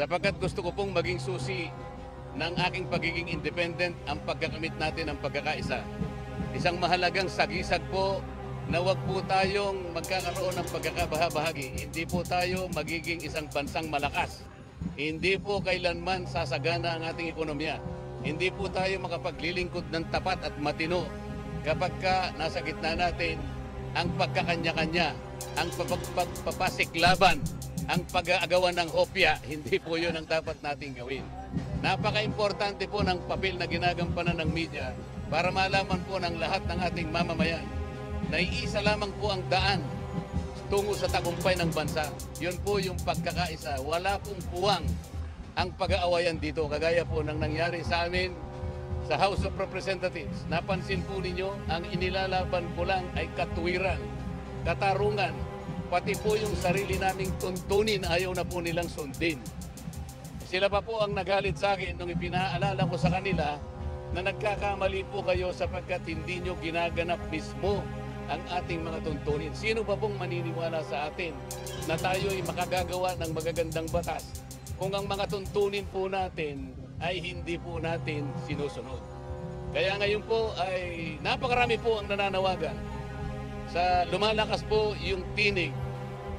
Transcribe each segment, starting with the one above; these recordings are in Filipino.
sapagkat gusto ko pong maging susi ng aking pagiging independent ang pagkakamit natin ng pagkakaisa. Isang mahalagang sagisag po na wag po tayong magkakaroon ng pagkakabahabahagi. Hindi po tayo magiging isang bansang malakas. Hindi po kailanman sasagana ang ating ekonomiya. Hindi po tayo makapaglilingkod ng tapat at matino kapag nasa gitna natin ang pagkakanya-kanya, ang papasiklaban, ang pag-aagawan ng hopya. Hindi po yun ang dapat nating gawin. Napaka-importante po ng papel na ginagampanan ng media para malaman po ng lahat ng ating mamamayan na iisa lamang po ang daan tungo sa tagumpay ng bansa. Yun po yung pagkakaisa. Wala pong puwang ang pag-aawayan dito. Kagaya po ng nangyari sa amin sa House of Representatives. Napansin po ninyo, ang inilalaban po lang ay katuwiran, katarungan, pati po yung sarili naming tuntunin ayaw na po nilang sundin. Sila pa po ang nagalit sa akin nung ipinaalala ko sa kanila na nagkakamali po kayo sapagkat hindi nyo ginaganap mismo ang ating mga tuntunin. Sino pa pong maniniwala sa atin na tayo ay makagagawa ng magagandang batas kung ang mga tuntunin po natin ay hindi po natin sinusunod? Kaya ngayon po ay napakarami po ang nananawagan sa lumalakas po yung tinig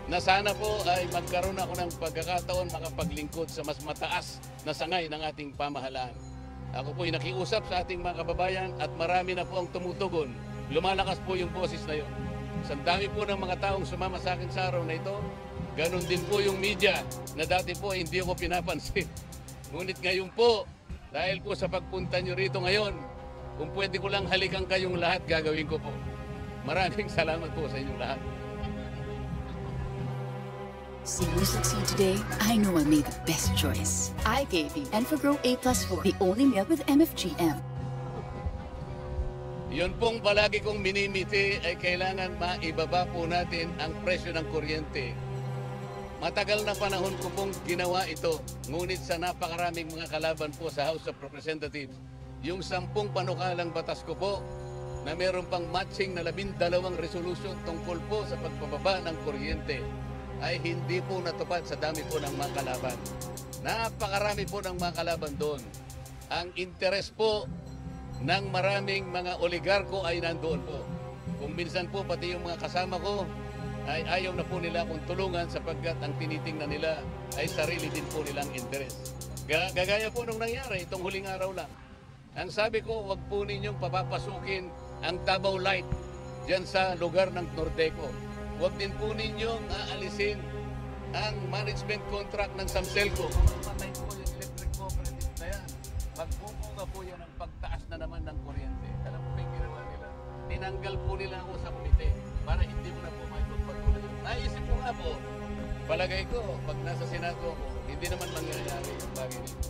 na sana po ay magkaroon ako ng pagkakataon makapaglingkod sa mas mataas na sangay ng ating pamahalaan. Ako po ay nakiusap sa ating mga kababayan at marami na po ang tumutugon. Lumalakas po yung boses na yun. Sa dami po ng mga taong sumama sa akin sa araw na ito, ganun din po yung media na dati po hindi ako pinapansin. Ngunit ngayon po, dahil po sa pagpunta nyo rito ngayon, kung pwede ko lang halikan kayong lahat, gagawin ko po. Maraming salamat po sa inyong lahat. Seeing you succeed today, I know I made the best choice. I gave you Enfagrow A+4, the only milk with MFGM. Yun pong palagi kong minimiti ay kailangan maibaba po natin ang presyo ng kuryente. Matagal na panahon ko pong ginawa ito, ngunit sa napakaraming mga kalaban po sa House of Representatives, yung 10 panukalang batas ko po na meron pang matching na 12 resolution tungkol po sa pagpababa ng kuryente ay hindi po natupad sa dami po ng mga kalaban. Napakarami po ng mga kalaban doon. Ang interes po ng maraming mga oligarko ay nandoon po. Kung minsan po pati yung mga kasama ko ay ayaw na po nila akong tulungan sapagkat ang tinitingnan nila ay sarili din po nilang interes. Gagaya po nung nangyari itong huling araw lang. Ang sabi ko, wag po ninyong papapasukin ang Davao Light dyan sa lugar ng Nordeco. Huwag din po ninyong aalisin ang management contract ng Samselco. Mamatay po yung electric cooperative na yan. Magbubuga po yan ang pagtaas na naman ng kuryente. Alam mo ba yung ginawa nila? Tinanggal po nila ako sa komite para hindi mo na po may pagpatuloy. Naisip ko nga po, palagay ko, pag nasa Senado ako, hindi naman mangyayari yung bagay nito.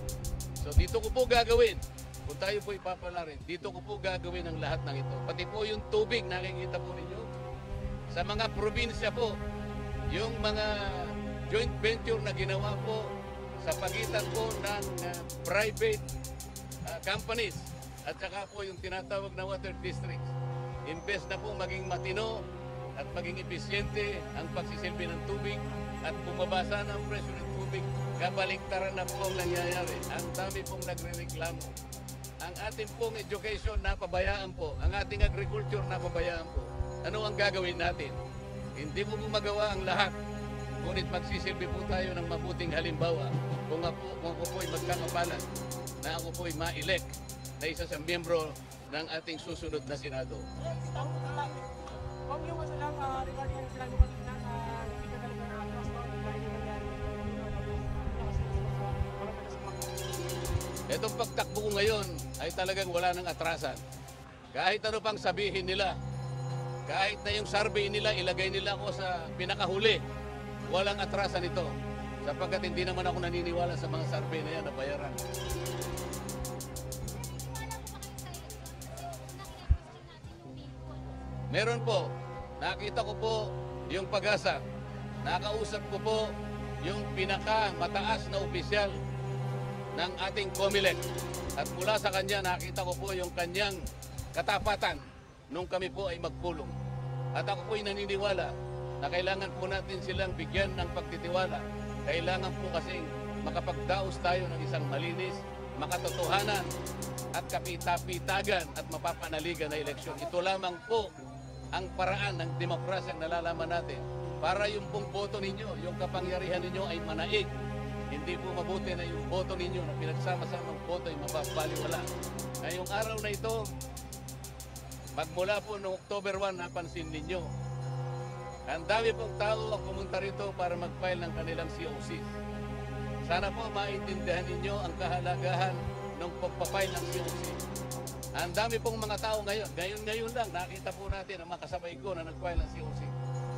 So dito ko po gagawin. Kung tayo po ipapalarin, dito ko po gagawin ang lahat ng ito. Pati po yung tubig, nakikita po ninyo. Sa mga probinsya po, yung mga joint venture na ginawa po sa pagitan po ng private companies at saka po yung tinatawag na water districts. Imbes na po maging matino at maging episyente ang pagsisilbi ng tubig at bumabasa ng presyo ng tubig, kabaliktaran na po ang nangyayari. Ang dami pong nagre-reklamo. Ang ating pong education napabayaan po, ang ating agriculture napabayaan po. Ano ang gagawin natin? Hindi mo magawa ang lahat. Ngunit magsisilbi po tayo ng mabuting halimbawa kung ako po ay magkakapalan na ako po ay ma-elect na isa sa miyembro ng ating susunod na Senado. Kung yung isa lang regarding ang sinabi ko kanina na hindi ka talaga na-atras no? Dahil yung nangyari Itong pagtakbo ko ngayon ay talagang wala ng atrasan. Kahit ano pang sabihin nila, kahit na yung survey nila, ilagay nila ako sa pinakahuli, walang atrasan ito. Sapagkat hindi naman ako naniniwala sa mga survey na yan na bayaran. Meron po, nakita ko po yung pag-asa. Nakausap ko po yung pinaka-mataas na opisyal ng ating COMELEC. At mula sa kanya, nakita ko po yung kanyang katapatan nung kami po ay magpulong. At ako po ay naniniwala na kailangan po natin silang bigyan ng pagtitiwala. Kailangan po kasing makapagdaos tayo ng isang malinis, makatotohanan at kapitapitagan at mapapanaligan na eleksyon. Ito lamang po ang paraan ng demokrasyang nalalaman natin para yung pong boto ninyo, yung kapangyarihan ninyo ay manaig. Hindi po mabuti na yung boto ninyo na pinagsama-samang boto ay mapapaliwala. Ngayong araw na ito, magmula po noong October 1, napansin ninyo, ang dami pong tao ang pumunta rito para mag-file ng kanilang COC. Sana po maintindihan ninyo ang kahalagahan ng pagpapile ng COC. Ang dami pong mga tao ngayon lang, nakita po natin ang mga kasabay ko na nag-file ng COC.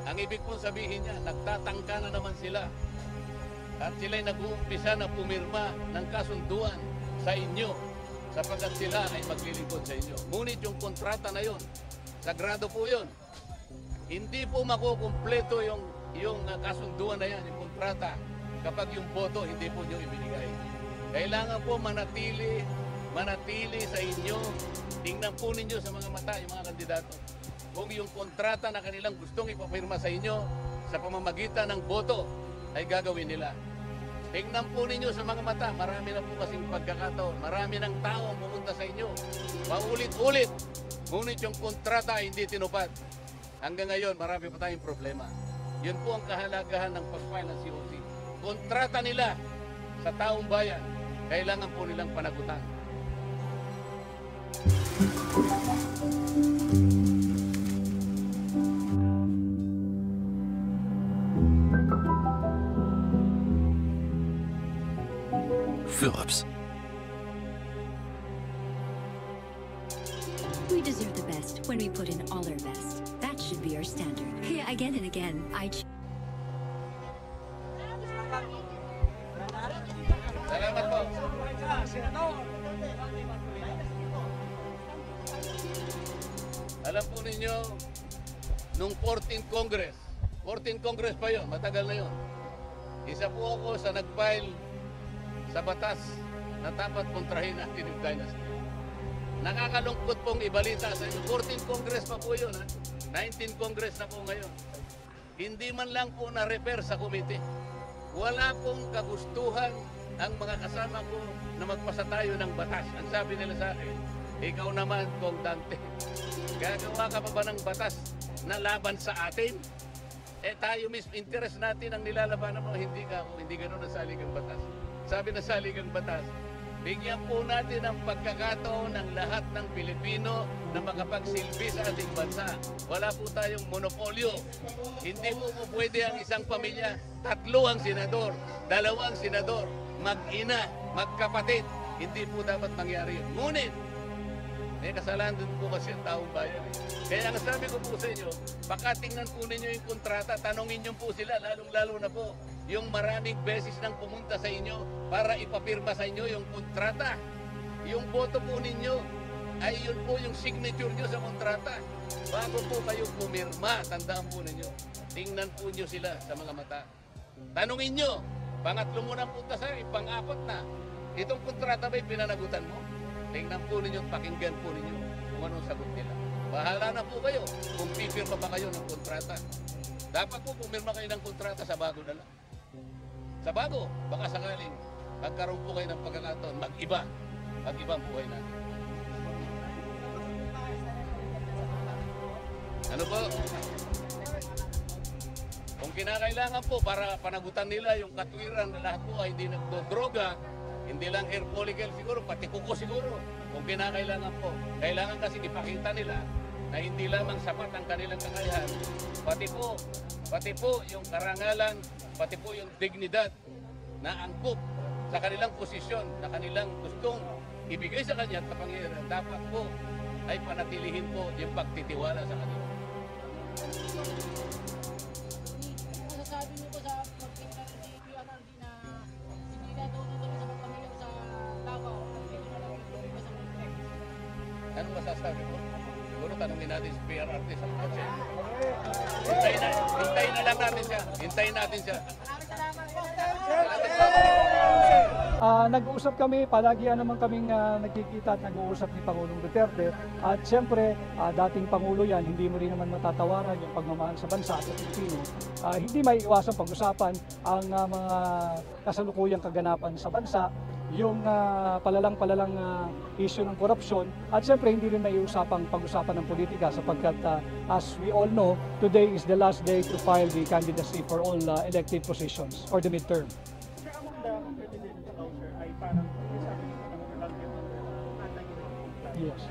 Ang ibig pong sabihin niya, nagtatangka na naman sila. At sila'y nag-uumpisa na pumirma ng kasunduan sa inyo sapagkat sila ay maglilingkod sa inyo. Ngunit yung kontrata na yun, sagrado po yun. Hindi po makukumpleto yung kasunduan na yan, yung kontrata, kapag yung boto hindi po nyo ibinigay. Kailangan po manatili sa inyo. Tingnan po ninyo sa mga mata yung mga kandidato. Kung yung kontrata na kanilang gustong ipapirma sa inyo sa pamamagitan ng boto ay gagawin nila. Tingnan po ninyo sa mga mata. Marami na po kasing pagkakataon. Marami ng tao ang pumunta sa inyo. Paulit-ulit. Ngunit yung kontrata ay hindi tinupad. Hanggang ngayon, marami pa tayong problema. Yun po ang kahalagahan ng pag-file ng COC. Kontrata nila sa taong bayan, kailangan po nilang panagutan. Phillips. We deserve the best when we put in all our best. That should be our standard. Yeah, again and again, Salamat po. Alam po ninyo, nung 14th Congress pa yun, matagal na yun. Isa po ako sa nag-file sa batas na dapat kontrahin natin yung dynasty. Nakakalungkot pong ibalita sa inyo. 14th Congress pa po yun. 19th Congress na po ngayon. Hindi man lang po na-refer sa committee. Wala pong kagustuhan ang mga kasama ko na magpasa tayo ng batas. Ang sabi nila sa akin, ikaw naman, Kong Dante, gagawa ka pa ba ng batas na laban sa atin? Tayo mismo, interest natin ang nilalabanan mo, hindi ganun ang saligang batas. Sabi na saligang batas, bigyan po natin ang pagkakataon ng lahat ng Pilipino na makapagsilbi sa ating bansa. Wala po tayong monopolyo. Hindi po pwede ang isang pamilya, 3 ang senador, 2 ang senador, mag-ina, magkapatid. Hindi po dapat mangyari yun. Ngunit, may kasalanan din po kasi ang taong bayan. Kaya ang sabi ko po sa inyo, baka tingnan po ninyo yung kontrata, tanongin nyo po sila, lalong-lalo na po, yung maraming beses nang pumunta sa inyo para ipapirma sa inyo yung kontrata. Yung boto po ninyo ay yun po yung signature nyo sa kontrata. Bago po kayo pumirma, tandaan po ninyo, tingnan po nyo sila sa mga mata. Tanungin nyo, pangatlo mo nang punta sa akin, pang-apat na. Itong kontrata ba'y pinanagutan mo? Tingnan po ninyo at pakinggan po ninyo kung anong sagot nila. Bahala na po kayo kung pipirma ba kayo ng kontrata. Dapat po pumirma kayo ng kontrata sa bago na lang. Sa bago, baka sakaling magkaroon po kayo ng pagkakataon, mag-iba ang buhay natin. Ano po? Kung kinakailangan po para panagutan nila yung katwiran na lahat po ay hindi nagdodroga, hindi lang hair follicle siguro, pati kuko siguro. Kung kinakailangan po, kailangan kasi ipakita nila na hindi lamang sapat ang kanilang kakayahan, pati po yung karangalan, pati po yung dignidad na angkop sa kanilang posisyon na kanilang gustong ibigay sa kanya at kapangyarihan, dapat po ay panatilihin po yung pagtitiwala sa kanila. Masasabi niyo po sa pagkita ni PRRD na hindi na tutuloy sa pagpamilya sa Davao at hindi na lang tutuloy sa Montex. Ano masasabi mo? Siguro tanungin natin si PRRD sa kotse. Hintayin na lang natin siya. Hintayin natin siya. Maraming salamat po. nag-uusap kami, palagi naman kaming nagkikita at nag-uusap ni Pangulong Duterte. At siyempre, dating Pangulo yan, hindi mo rin naman matatawaran yung pagmamahal sa bansa sa Pilipino. Hindi may iwasan pag-usapan ang mga kasalukuyang kaganapan sa bansa, yung palalang issue ng korupsyon, at siyempre hindi rin may pag-usapan ng politika sapagkat as we all know, today is the last day to file the candidacy for all elected positions for the midterm. Yes.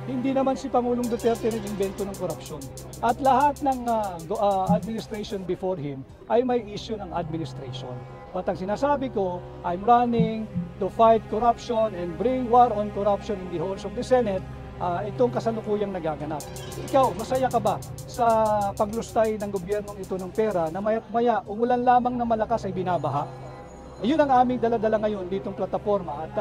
Hindi naman si Pangulong Duterte nag-invento ng korupsyon. At lahat ng administration before him ay may issue ng administration. At ang sinasabi ko, I'm running to fight corruption and bring war on corruption in the halls of the Senate. Itong kasalukuyang nagaganap. Ikaw, masaya ka ba sa paglustay ng gobyernong ito ng pera na maya't maya umulan lamang na malakas ay binabaha? Yun ang aming dala-dala ngayon ditong plataforma at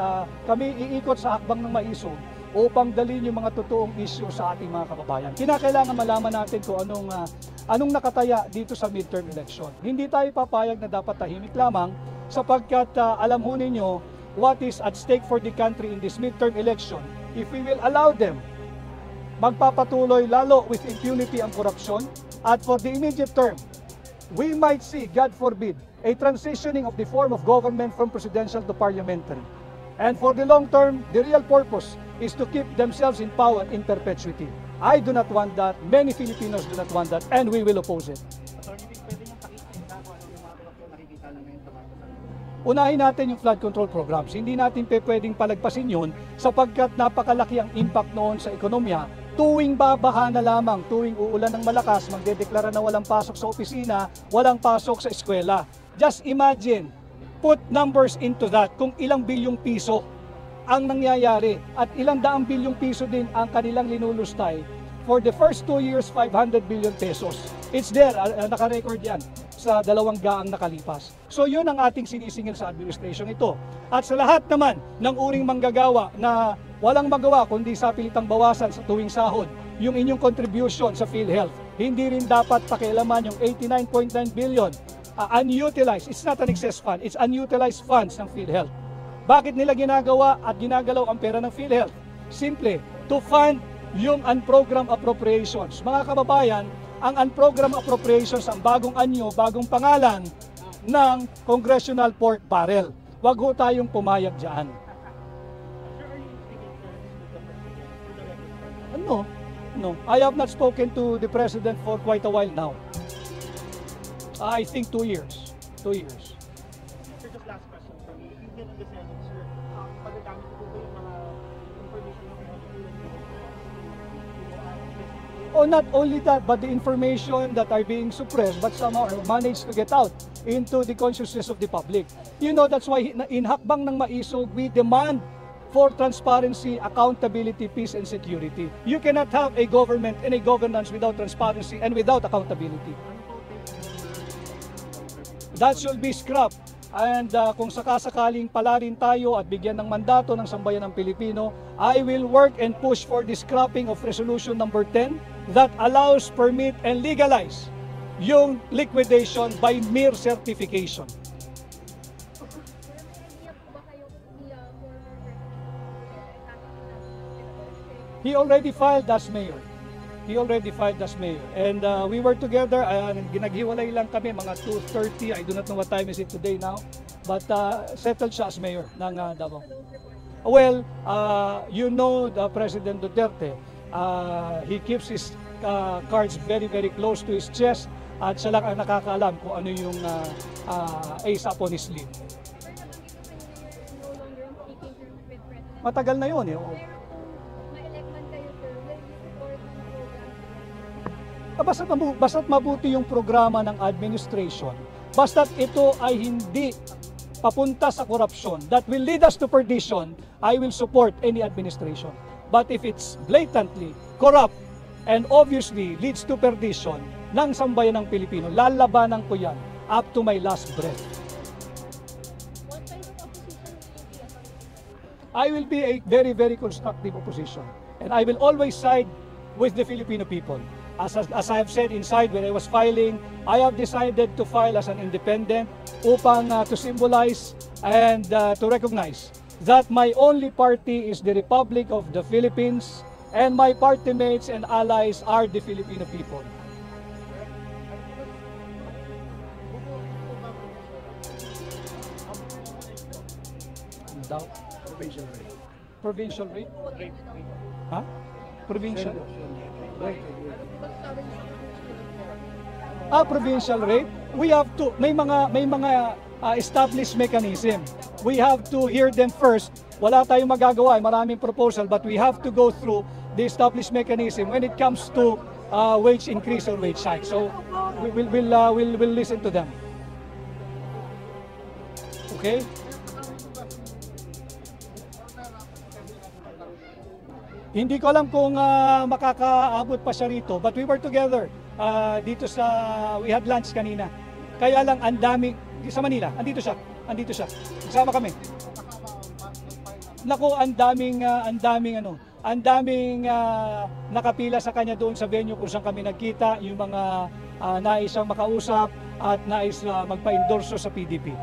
kami iikot sa hakbang ng maisog upang dalhin yung mga totoong issue sa ating mga kababayan. Kinakailangan malaman natin kung anong nakataya dito sa midterm election. Hindi tayo papayag na dapat tahimik lamang sapagkat alam ho ninyo what is at stake for the country in this midterm election. If we will allow them, magpapatuloy lalo with impunity ang korupsyon, at for the immediate term, we might see, God forbid, a transitioning of the form of government from presidential to parliamentary. And for the long term, the real purpose is to keep themselves in power in perpetuity. I do not want that, many Filipinos do not want that, and we will oppose it. Unahin natin yung flood control programs. Hindi natin pwedeng palagpasin yun sapagkat napakalaki ang impact noon sa ekonomiya. Tuwing babaha na lamang, tuwing uulan ng malakas, magdedeklara na walang pasok sa opisina, walang pasok sa eskwela. Just imagine, put numbers into that kung ilang bilyong piso ang nangyayari at ilang daang bilyong piso din ang kanilang linulustay. For the first 2 years, 500 billion pesos. It's there, naka-record yan sa 2 gaang nakalipas. So yun ang ating sinisingil sa administration ito. At sa lahat naman ng uring manggagawa na walang magawa kundi sa pilitang bawasan sa tuwing sahod yung inyong contribution sa PhilHealth. Hindi rin dapat pakialaman yung 89.9 billion unutilized. It's not an excess fund, it's unutilized funds ng PhilHealth. Bakit nila ginagawa at ginagalaw ang pera ng PhilHealth? Simple, to fund yung unprogrammed appropriations. Mga kababayan, ang unprogrammed appropriations ang bagong anyo, bagong pangalan ng Congressional Pork Barrel. Huwag ho tayong pumayag dyan. No. I have not spoken to the President for quite a while now. I think 2 years. 2 years. Sir, just last question for me. If you get in the Senate, sir, magagamit ko ba yung mga information na Oh, not only that, but the information that are being suppressed but somehow managed to get out into the consciousness of the public. You know, that's why in Hakbang ng Maisog, we demand for transparency, accountability, peace, and security. You cannot have a government and a governance without transparency and without accountability. That should be scrapped. And kung sakasakaling pala rin tayo at bigyan ng mandato ng sambayan ng Pilipino, I will work and push for the scrapping of Resolution number 10 that allows, permit, and legalize yung liquidation by mere certification. He already filed as mayor. And we were together, ginaghiwalay lang kami, mga 2:30, I do not know what time is it today now, but settled siya as mayor ng Davao. Well, you know the President Duterte, he keeps his cards very, very close to his chest at siya lang ang nakakaalam kung ano yung ace upon his sleeve. Matagal na yun eh. Basta't mabuti yung programa ng administration, basta't ito ay hindi papunta sa korupsyon that will lead us to perdition, I will support any administration. But if it's blatantly corrupt and obviously leads to perdition ng sambayan ng Pilipino, lalabanan ko yan up to my last breath. I will be a very, very constructive opposition. And I will always side with the Filipino people. As I have said inside when I was filing, I have decided to file as an independent upang to symbolize and to recognize that my only party is the Republic of the Philippines and my party mates and allies are the Filipino people. Provincial rate. Provincial rate? Huh? Provincial rate. Provincial rate. We have to may mga established mechanism. We have to hear them first. Wala tayong magagawa, maraming proposal, but we have to go through the established mechanism when it comes to wage increase or wage hike. So we'll listen to them. Okay? Hindi ko alam kung makakaabot pa siya rito, but we were together dito we had lunch kanina. Kaya lang ang dami, sa Manila, andito siya, kasama kami. Naku, ang daming nakapila sa kanya doon sa venue kung saan kami nagkita, yung mga nais siyang makausap at nais magpa-endorso sa PDP.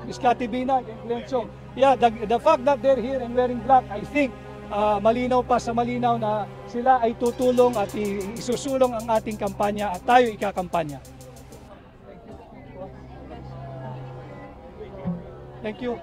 Miss Cathy Bina, so, yeah, the fact that they're here and wearing black, I think, malinaw na sila ay tutulong at isusulong ang ating kampanya at tayo ikakampanya. Thank you.